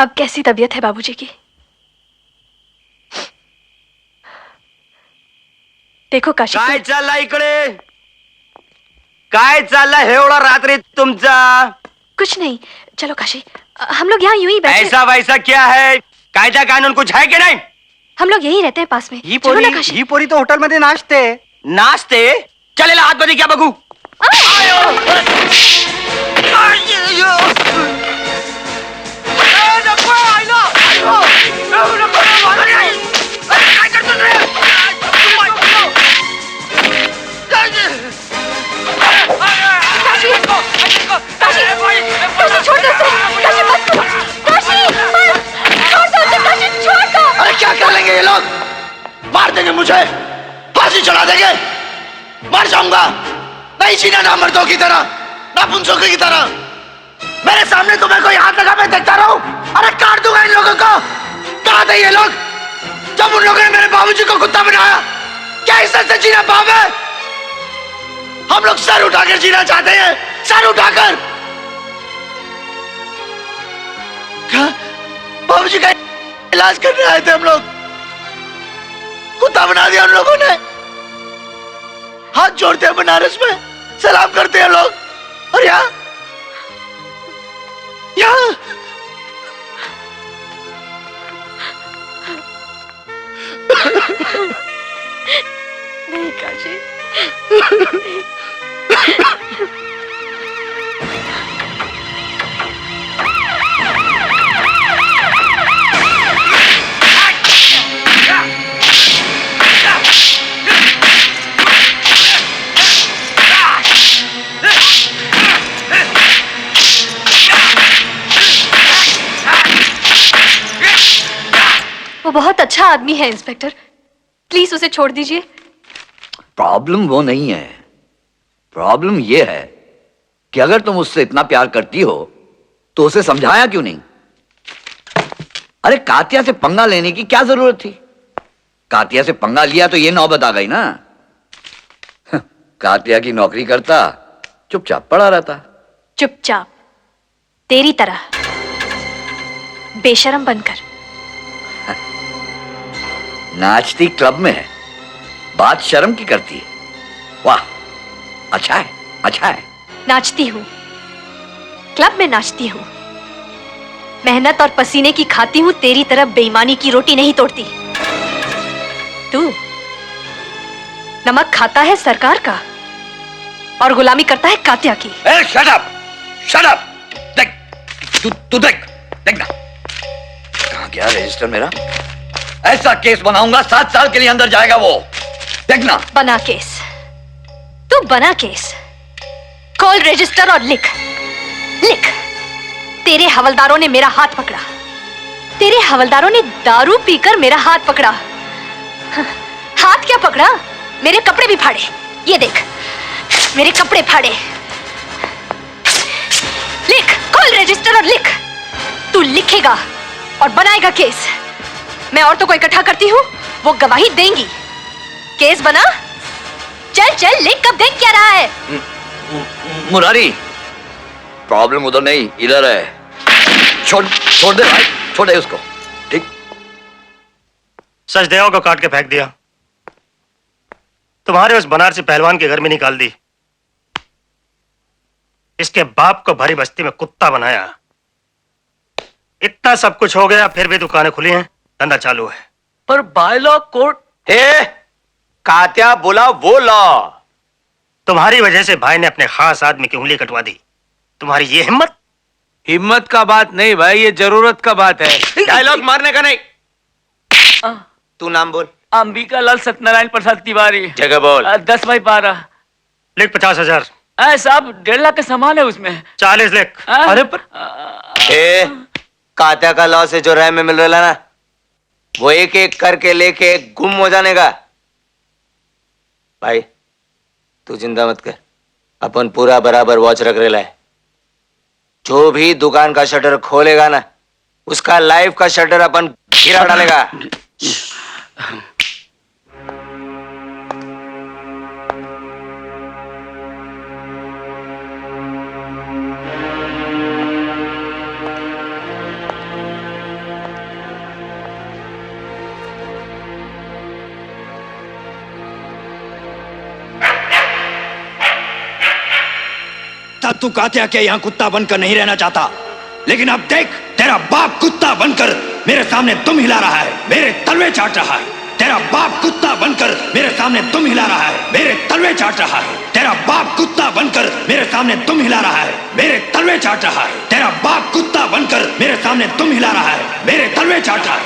अब कैसी तबीयत है बाबूजी की? देखो काशी, काय चालला इकडे? काय चालला एवढा रात्री तुमचा? कुछ नहीं, चलो काशी, हम लोग यहाँ यूं ही बैठे। ऐसा वैसा क्या है? कायदा कानून कुछ है कि नहीं? हम लोग यहीं रहते हैं पास में। चलो ना काशी। ही पोरी तो होटल मध्ये नाचते. नाचते? चलेला आतमध्ये क्या बघू? अरे क्या कर लेंगे ये लोग? मार देंगे मुझे, फांसी चढ़ा देंगे, मर जाऊंगा। नहीं जीना ना मर्दों की तरह, ना पुंसों की तरह। मेरे सामने तुम्हें कोई हाथ लगा मैं देखता रहूं? अरे काट दूंगा इन लोगों को। कहाँ थे ये लोग जब उन लोगों ने मेरे बाबूजी को कुत्ता बनाया? क्या इज्जत से जीना पाप है? हम लोग सर उठाकर जीना चाहते हैं, सर उठाकर। बाबूजी का इलाज करने आए थे हम लोग, कुत्ता बना दिया उन लोगों ने। हाथ जोड़ते हैं बनारस में, सलाम करते हैं लोग, और यहाँ नहीं काशी। वो बहुत अच्छा आदमी है इंस्पेक्टर, प्लीज उसे छोड़ दीजिए। प्रॉब्लम वो नहीं है, प्रॉब्लम ये है कि अगर तुम उससे इतना प्यार करती हो तो उसे समझाया क्यों नहीं? अरे कातिया से पंगा लेने की क्या जरूरत थी? कातिया से पंगा लिया तो ये नौबत आ गई ना। कातिया की नौकरी करता, चुपचाप पड़ा रहता। चुपचाप, तेरी तरह बेशरम बनकर। नाचती क्लब में है, बात शर्म की करती है। वाह, अच्छा है, अच्छा है। नाचती हूँ, क्लब में नाचती हूँ, मेहनत और पसीने की खाती हूँ, तेरी तरह बेईमानी की रोटी नहीं तोड़ती। तू नमक खाता है सरकार का और गुलामी करता है कातिया की। Shut up, shut up. देख, तू देख, देखना कहां गया रजिस्टर मेरा। ऐसा केस बनाऊंगा 7 साल के लिए अंदर जाएगा वो, देखना। बना केस, तू बना केस, कॉल रजिस्टर और लिख लिख। तेरे हवलदारों ने मेरा हाथ पकड़ा, तेरे हवलदारों ने दारू पीकर मेरा हाथ पकड़ा। हाथ क्या पकड़ा, मेरे कपड़े भी फाड़े। ये देख, मेरे कपड़े फाड़े। लिख, कॉल रजिस्टर और लिख। तू लिखेगा और बनाएगा केस। मैं औरतों को इकट्ठा करती हूँ, वो गवाही देंगी। केस बना, चल चल लिख, कब देख क्या रहा है? मुरारी, प्रॉब्लम उधर नहीं इधर है। छोड़ दे भाई, छोड़ दे उसको। ठीक। सचदेव को काट के फेंक दिया, तुम्हारे उस बनारसी पहलवान के घर में निकाल दी, इसके बाप को भरी बस्ती में कुत्ता बनाया। इतना सब कुछ हो गया, फिर भी दुकानें खुली हैं, धंधा चालू है। पर बायलॉ कोर्ट है, कात्या बोला वो लॉ। तुम्हारी वजह से भाई ने अपने खास आदमी की उंगली कटवा दी। तुम्हारी ये हिम्मत? हिम्मत का बात नहीं भाई, ये जरूरत का बात है। डायलॉग मारने का नहीं। तू नाम बोल। अंबिका लाल सत्यनारायण प्रसाद तिवारी। जगह बोल। 10/12। लिख 50,000। साहब 1.5 लाख का सामान है उसमें। 40 लिख। अरे पर कात्या का लॉ से जो राय में मिल रहा ना, वो एक एक करके लेके गुम हो जाने का। भाई तू चिंता मत कर, अपन पूरा बराबर वॉच रख रहे है। जो भी दुकान का शटर खोलेगा ना, उसका लाइफ का शटर अपन गिरा डालेगा। तू कात्या के यहाँ कुत्ता बनकर नहीं रहना चाहता, लेकिन अब देख, तेरा बाप कुत्ता बनकर मेरे सामने तुम हिला रहा है, मेरे तलवे चाट रहा है। तेरा बाप कुत्ता बनकर मेरे सामने तुम हिला रहा है, मेरे तलवे चाट रहा है। तेरा बाप कुत्ता बनकर मेरे सामने तुम हिला रहा है, मेरे तलवे चाट रहा है। तेरा बाप कुत्ता बनकर मेरे सामने तुम हिला रहा है, मेरे तलवे चाट रहा है।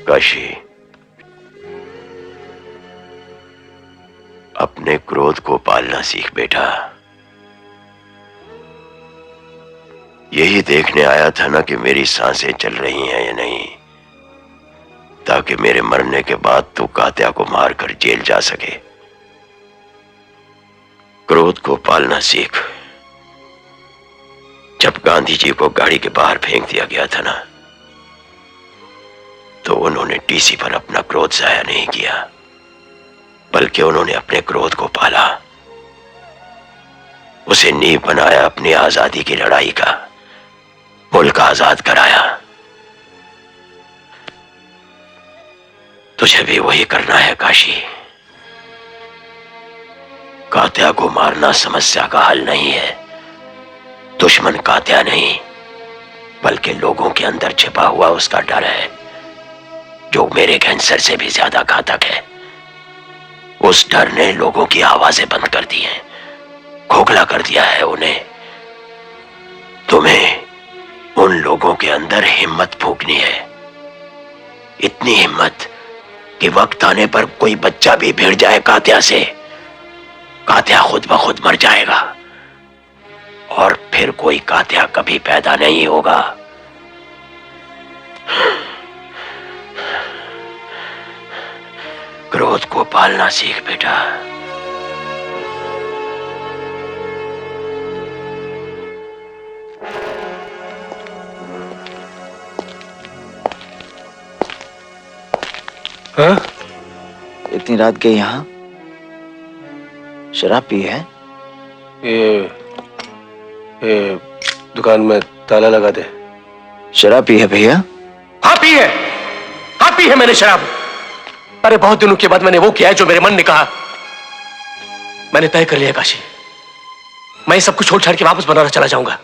काशी, अपने क्रोध को पालना सीख बेटा। यही देखने आया था ना कि मेरी सांसें चल रही हैं या नहीं, ताकि मेरे मरने के बाद तू कात्या को मारकर जेल जा सके। क्रोध को पालना सीख। जब गांधी जी को गाड़ी के बाहर फेंक दिया गया था ना, तो उन्होंने टीसी पर अपना क्रोध जाया नहीं किया, बल्कि उन्होंने अपने क्रोध को पाला, उसे नींव बनाया अपनी आजादी की लड़ाई का, मुल्क आजाद कराया। तुझे भी वही करना है काशी। कात्या को मारना समस्या का हल नहीं है। दुश्मन कात्या नहीं, बल्कि लोगों के अंदर छिपा हुआ उसका डर है, जो मेरे कैंसर से भी ज्यादा घातक है। उस डर ने लोगों की आवाजें बंद कर दी हैं, खोखला कर दिया है उन्हें। तुम्हें उन लोगों के अंदर हिम्मत फूंकनी है, इतनी हिम्मत कि वक्त आने पर कोई बच्चा भी भिड़ जाए कात्या से, कात्या खुद ब खुद मर जाएगा और फिर कोई कात्या कभी पैदा नहीं होगा। क्रोध को पालना सीख बेटा। हाँ? इतनी रात के यहाँ शराब पी है? ये दुकान में ताला लगा दे। शराब पी है भैया? हाँ पी है, हाँ पी है मैंने शराब। अरे बहुत दिनों के बाद मैंने वो किया है जो मेरे मन ने कहा। मैंने तय कर लिया काशी, मैं सब कुछ छोड़ छाड़ के वापस बनारस चला जाऊंगा।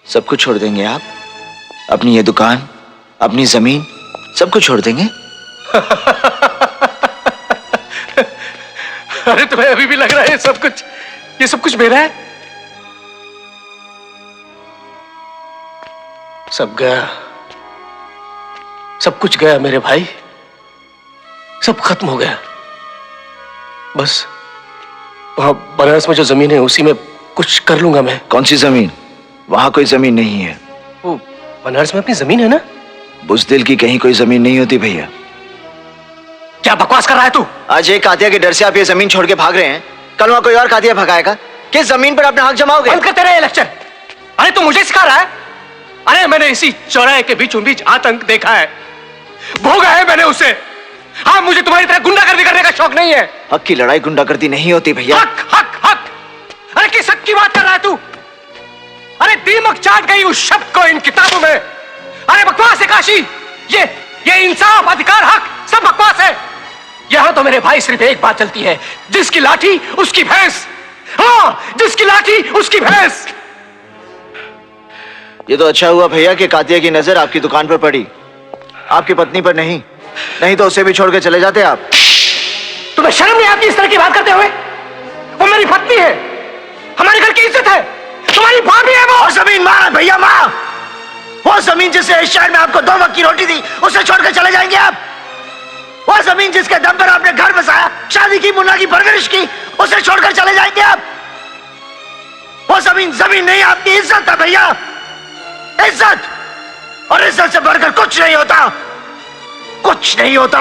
सब कुछ छोड़ देंगे आप? अपनी ये दुकान, अपनी जमीन, सब कुछ छोड़ देंगे? अरे तुम्हें अभी भी लग रहा है ये सब कुछ मेरा है? सब गया, सब कुछ गया मेरे भाई, सब खत्म हो गया। बस वहां बनारस में जो जमीन है उसी में कुछ कर लूंगा मैं। कौन सी जमीन? वहां कोई जमीन नहीं है। वो बनारस में अपनी जमीन है ना? बुज़दिल की कहीं कोई जमीन नहीं होती भैया। क्या बकवास कर रहा है तू? आज एक कातिया के डर से आप ये जमीन छोड़ के भाग रहे हैं, कल वहां कोई और कातिया भगाएगा। किस जमीन पर अपना हक जमाओगे? बंद कर तेरा ये लेक्चर। अरे तू मुझे सिखा रहा है? अरे मैंने इसी चौराहे के बीचों बीच आतंक देखा है, भोगा है मैंने उसे। हाँ, मुझे तुम्हारी तरह गुंडागर्दी करने का शौक नहीं है। हक की लड़ाई गुंडागर्दी नहीं होती भैया। हक हक हक। अरे किस हक की बात कर रहा है तू? अरे दीमक चाट गई उस शब्द को इन किताबों में। अरे बकवास है काशी, ये इंसाफ, अधिकार, हक सब बकवास है। यहां तो मेरे भाई सिर्फ एक बात चलती है, जिसकी लाठी उसकी भैंस। हाँ, जिसकी लाठी उसकी भैंस। ये तो अच्छा हुआ भैया कि कातिया की नजर आपकी दुकान पर पड़ी, आपकी पत्नी पर नहीं, नहीं तो उसे भी छोड़ के चले जाते आप। तुम्हें शर्म नहीं आती इस तरह की बात करते हुए? वो मेरी पत्नी है, हमारे घर की इज्जत है, तुम्हारी भाभी है वो। जमीन मां है भैया, मां। वो जमीन जिससे इस शहर में आपको 2 वक्त की रोटी दी, उसे छोड़कर चले जाएंगे आप? वो जमीन जिसके दम पर आपने घर बसाया, शादी की, मुन्ना की परवरिश की, उसे छोड़कर चले जाएंगे आप? वो जमीन जमीन नहीं, आपकी इज्जत है भैया, इज्जत। और इज्जत से बढ़कर कुछ नहीं होता, कुछ नहीं होता।